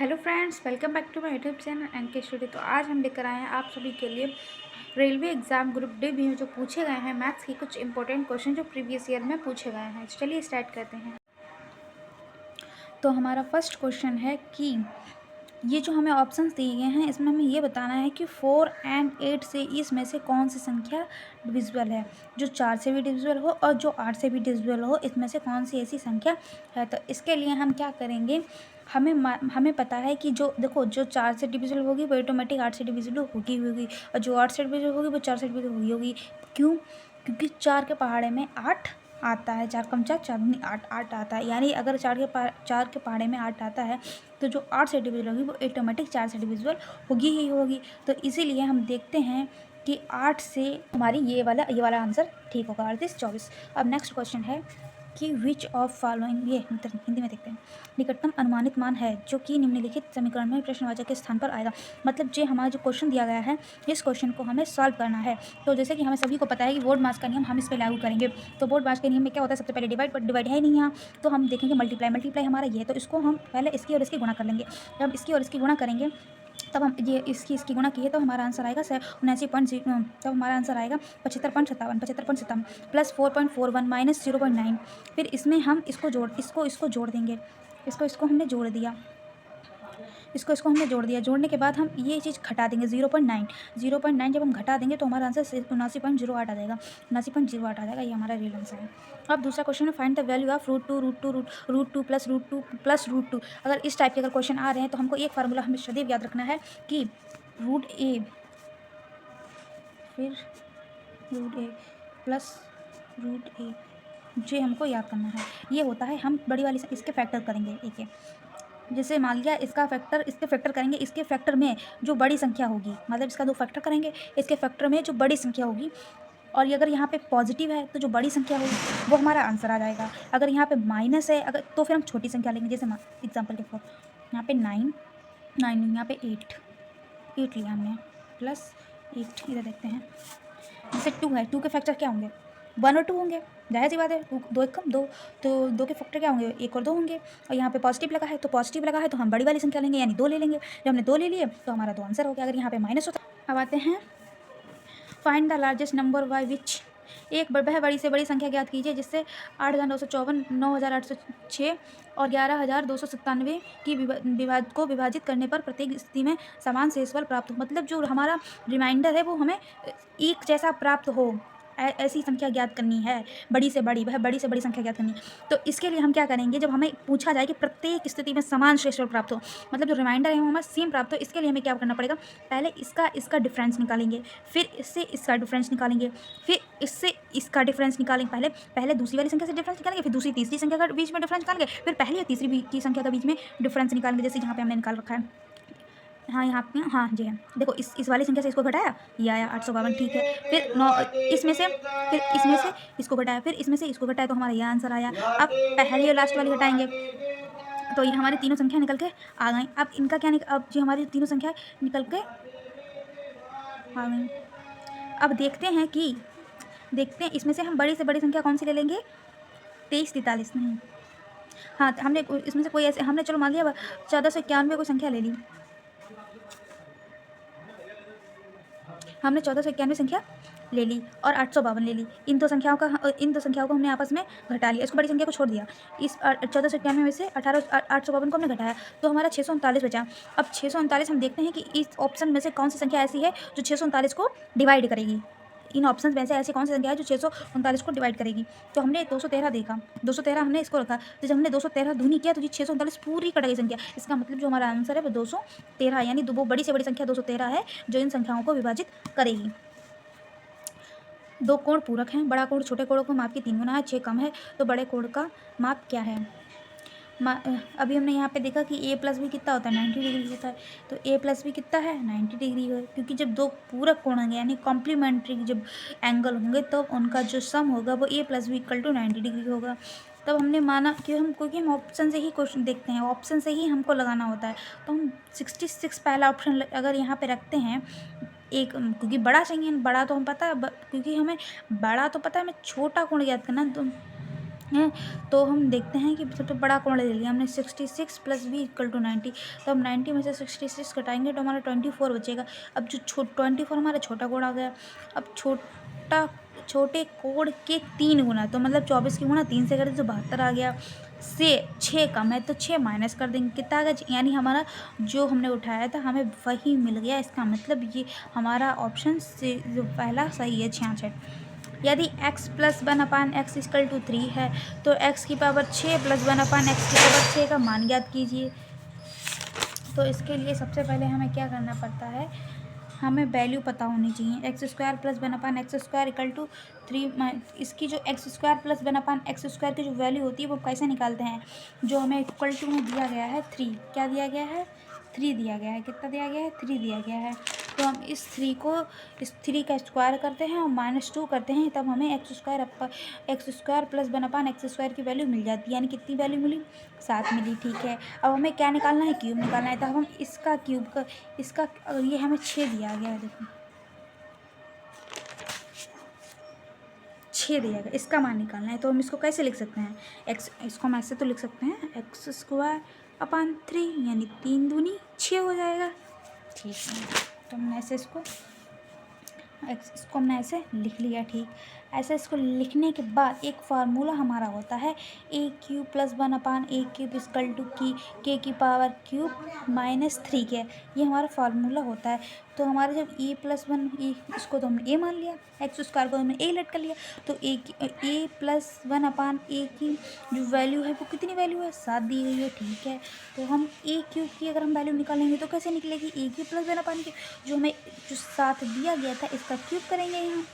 Hello friends, welcome back to my YouTube channel NK study. तो आज हम लेकर आए हैं आप सभी के लिए रेलवे एग्जाम ग्रुप डी में जो पूछे गए हैं मैथ्स की कुछ इंपॉर्टेंट क्वेश्चन जो प्रीवियस ईयर में पूछे गए हैं। चलिए स्टार्ट करते हैं। तो हमारा फर्स्ट क्वेश्चन है कि ये जो हमें ऑप्शंस दिए गए हैं इसमें हमें ये बताना है कि 4 एंड 8 से इसमें से कौन सी संख्या डिविजिबल है। जो 4 से भी डिविजिबल हो और जो 8 से भी डिविजिबल हो, इसमें से कौन सी ऐसी संख्या है। तो इसके लिए हम क्या करेंगे, हमें पता है कि जो देखो जो 4 से डिविजिबल होगी वो ऑटोमेटिक 8 से डिविजिबल होगी और जो 8 से डिविजिबल होगी वो 4 से डिविजिबल होगी। क्यों? क्योंकि 4 के पहाड़े में 8 आता है। 4 कम 4 4 दूनी 8 आता है। यानी अगर 4 के पहाड़े में 8 आता है तो जो 8 से डिविजिबल होगी वो ऑटोमेटिक 4 से डिविजिबल होगी ही होगी। तो इसीलिए हम देखते हैं कि 8 से हमारी ये वाला आंसर ठीक होगा, 38 24। अब नेक्स्ट क्वेश्चन है कि विच ऑफ फॉलोइंग, ये हिंदी में देखते हैं, निकटतम अनुमानित मान है जो कि निम्नलिखित समीकरण में प्रश्नवाचक के स्थान पर आएगा। मतलब जो हमारा जो क्वेश्चन दिया गया है इस क्वेश्चन को हमें सॉल्व करना है। तो जैसे कि हमें सभी को पता है कि बोर्ड मास का नियम हम इस पर लागू करेंगे। तो बोर्ड मास के नियम में क्या होता है, सबसे पहले डिवाइड, बट डिवाइड है ही नहीं यहाँ, तो हम देखेंगे मल्टीप्लाई हमारा ये है, तो इसको हम पहले इसकी और इसकी गुणा कर लेंगे। जब हम इसकी और इसकी गुणा करेंगे तब हम ये इसकी गुणा की है तो हमारा आंसर आएगा 79.0, तब हमारा आंसर आएगा 75.57 प्लस 4.41 माइनस 0.9। फिर इसमें हम इसको जोड़ देंगे। इसको हमने जोड़ दिया, इसको हमने जोड़ दिया। जोड़ने के बाद हम ये चीज़ घटा देंगे 0.9 जब हम घटा देंगे तो हमारा आंसर 79.08 आ जाएगा। 79.08 आ जाएगा, ये हमारा रियल आंसर है। अब दूसरा क्वेश्चन है find the value of √2 plus √2। अगर इस टाइप के अगर क्वेश्चन आ रहे हैं तो हमको एक फार्मूला हमें सदैव याद रखना है कि √a फिर √a प्लस √a, जो हमको याद करना है। ये होता है, हम बड़ी वाली इसके फैक्टर करेंगे एक। जैसे मान लिया इसके फैक्टर करेंगे, इसके फैक्टर में जो बड़ी संख्या होगी, मतलब इसका 2 फैक्टर करेंगे, इसके फैक्टर में जो बड़ी संख्या होगी, और ये अगर यहाँ पे पॉजिटिव है तो जो बड़ी संख्या होगी वो हमारा आंसर आ जाएगा। अगर यहाँ पे माइनस है अगर तो फिर हम छोटी संख्या लेंगे। जैसे एग्जाम्पल के फॉर यहाँ पे 9 यहाँ पे 8 लिया हमने, प्लस 8 इधर देखते हैं। जैसे 2 है, 2 के फैक्टर क्या होंगे, 1 और 2 होंगे, जाहिर सी बात है। 2 एक कम 2, तो 2 के फैक्टर क्या होंगे, 1 और 2 होंगे। और यहाँ पे पॉजिटिव लगा है तो हम बड़ी वाली संख्या लेंगे, यानी 2 ले लेंगे। जब हमने 2 ले लिए तो हमारा 2 आंसर हो गया। अगर यहाँ पे माइनस होता। अब आते हैं find the largest number by which, एक वह बड़ी से बड़ी संख्या ज्ञात कीजिए जिससे 8,954, 9,806 और 11,297 की विभाजित करने पर प्रत्येक स्थिति में समान शेषफल प्राप्त हो। मतलब जो हमारा रिमाइंडर है वो हमें एक जैसा प्राप्त हो, ऐसी संख्या ज्ञात करनी है। बड़ी से बड़ी संख्या ज्ञात करनी है। तो इसके लिए हम क्या करेंगे, जब हमें पूछा जाए कि प्रत्येक स्थिति में समान शेषफल प्राप्त हो, मतलब जो रिमाइंडर है वो हमें सेम प्राप्त हो, इसके लिए हमें क्या करना पड़ेगा, पहले इसका डिफरेंस निकालेंगे, फिर इससे इसका डिफरेंस निकालेंगे, फिर इससे इसका डिफरेंस निकालेंगे। पहले दूसरी वाली संख्या से डिफरेंस निकालेंगे, फिर दूसरी तीसरी संख्या का बीच में डिफरेंस निकालेंगे, फिर पहली या तीसरी की संख्या का बीच में डिफरेंस निकालेंगे। जैसे यहाँ पे हमने निकाल रखा है, हाँ यहाँ पे, हाँ जी है, देखो इस वाली संख्या से इसको घटाया, ये आया 852, ठीक है। फिर 9 इसमें से, फिर इसमें से इसको घटाया, फिर इसमें से इसको घटाया, तो हमारा ये आंसर आया। अब पहली और लास्ट वाली हटाएंगे तो ये हमारी तीनों संख्या निकल के आ गई। अब इनका क्या अब जो हमारी तीनों संख्या निकल के आ गई। अब देखते हैं इसमें से हम बड़ी से बड़ी संख्या कौन सी ले लेंगे, 23 43 नहीं, हाँ हमने इसमें से कोई ऐसे, हमने चलो मान लिया 1491 कोई संख्या ले ली, हमने 1491 संख्या ले ली और 852 ले ली। इन दो संख्याओं को हमने आपस में घटा लिया, इसको बड़ी संख्या को छोड़ दिया। इस 1491 में से 852 को हमने घटाया तो हमारा 639 बचा। अब 639 हम देखते हैं कि इस ऑप्शन में से कौन सी संख्या ऐसी है जो 639 को डिवाइड करेगी। इन ऑप्शन में से ऐसी कौन सी संख्या है जो 639 को डिवाइड करेगी। तो हमने 213 देखा, 213 हमने इसको रखा, तो जब हमने 213 दूनी किया तो ये 639 पूरी कट गई संख्या। इसका मतलब जो हमारा आंसर है वो 213, यानी वो बड़ी से बड़ी संख्या 213 है जो इन संख्याओं को विभाजित करेगी। 2 कोण पूरक हैं, बड़ा कोण छोटे कोण को माप की 3 गुना है, 6 कम है, तो बड़े कोण का माप क्या है। अभी हमने यहाँ पे देखा कि a प्लस भी कितना होता है, 90 डिग्री होता है। तो a प्लस भी कितना है, 90 डिग्री है, क्योंकि जब 2 पूरक कोण होंगे यानी कॉम्प्लीमेंट्री जब एंगल होंगे तो उनका जो सम होगा वो a प्लस भी इक्वल टू 90 डिग्री होगा। तब हमने माना कि क्योंकि हम ऑप्शन से ही क्वेश्चन देखते हैं, ऑप्शन से ही हमको लगाना होता है, तो हम 66 पहला ऑप्शन अगर यहाँ पे रखते हैं एक, क्योंकि बड़ा चाहिए, बड़ा तो हम पता है, क्योंकि हमें बड़ा तो पता है, हमें छोटा कोण ज्ञात करना, तो हैं। तो हम देखते हैं कि सबसे बड़ा कोण ले लिया हमने 66 + b = 90। तो हम 90 में से 66 घटाएंगे तो हमारा 24 बचेगा। अब जो 24 हमारा छोटा कोण आ गया। अब छोटे कोण के 3 गुना, तो मतलब 24 की गुणा 3 से करें तो 72 आ गया। से 6 कम है तो 6 माइनस कर देंगे, कितना आ गया, यानी हमारा जो हमने उठाया था हमें वही मिल गया। इसका मतलब ये हमारा ऑप्शन से जो पहला सही है, 66। यदि x + 1/x = 3 है तो x की पावर 6 + 1/x की पावर 6 का मान ज्ञात कीजिए। तो इसके लिए सबसे पहले हमें क्या करना पड़ता है, हमें वैल्यू पता होनी चाहिए। x² + 1/x² = 3। इसकी जो x² + 1/x² की जो वैल्यू होती है वो कैसे निकालते हैं, जो हमें इक्वल टू में दिया गया है 3। क्या दिया गया है, 3 दिया गया है। कितना दिया गया है, 3 दिया गया है। तो हम इस 3 का स्क्वायर करते हैं और -2 करते हैं, तब हमें x² + 1/x² की वैल्यू मिल जाती है। यानी कितनी वैल्यू मिली, 7 मिली। ठीक है, अब हमें क्या निकालना है, क्यूब निकालना है। तब हम इसका क्यूब का ये हमें 6 दिया गया है, देखो 6 दिया गया, इसका मान निकालना है। तो हम इसको कैसे लिख सकते हैं, इसको हम ऐसे तो लिख सकते हैं x²/3, यानी 3 दूनी 6 हो जाएगा। ठीक है, तो हमने ऐसे इसको हमने ऐसे लिख लिया। ठीक, ऐसे इसको लिखने के बाद एक फार्मूला हमारा होता है a³ + 1/a³ = k की पावर क्यूब -3 के, ये हमारा फार्मूला होता है। तो हमारा जब a+1 इसको तो हमने a मान लिया, x² को हमने a लेट कर लिया, तो a + 1/a की जो वैल्यू है वो कितनी वैल्यू है, 7 दी गई है। ठीक है, तो हम a³ की अगर हम वैल्यू निकालेंगे तो कैसे निकलेगी, a³ + 1/, जो हमें जो 7 दिया गया था इसका क्यूब करेंगे। यहाँ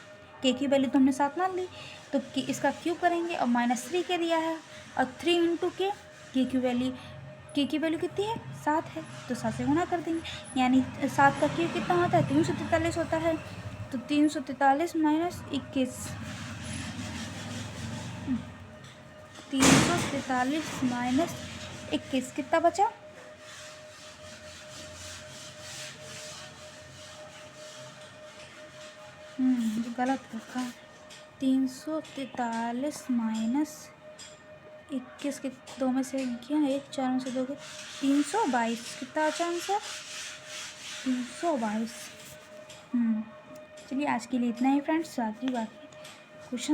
k की वैल्यू तो हमने 7 मान ली, तो इसका क्यूब करेंगे और -3 के दिया है, और 3 × k की वैल्यू कितनी है, 7 है, तो 7 से गुणा कर देंगे। यानी 7 का क्यूब कितना होता है, 343 होता है। तो 343 - 21, 343 - 21 कितना बचा, गलत रखा, 343 - 21 के 2 में से गया 1, 4 में से 2 गए, 322। कितना अच्छा आंसर, 322। चलिए आज के लिए इतना ही फ्रेंड्स, बाकी क्वेश्चन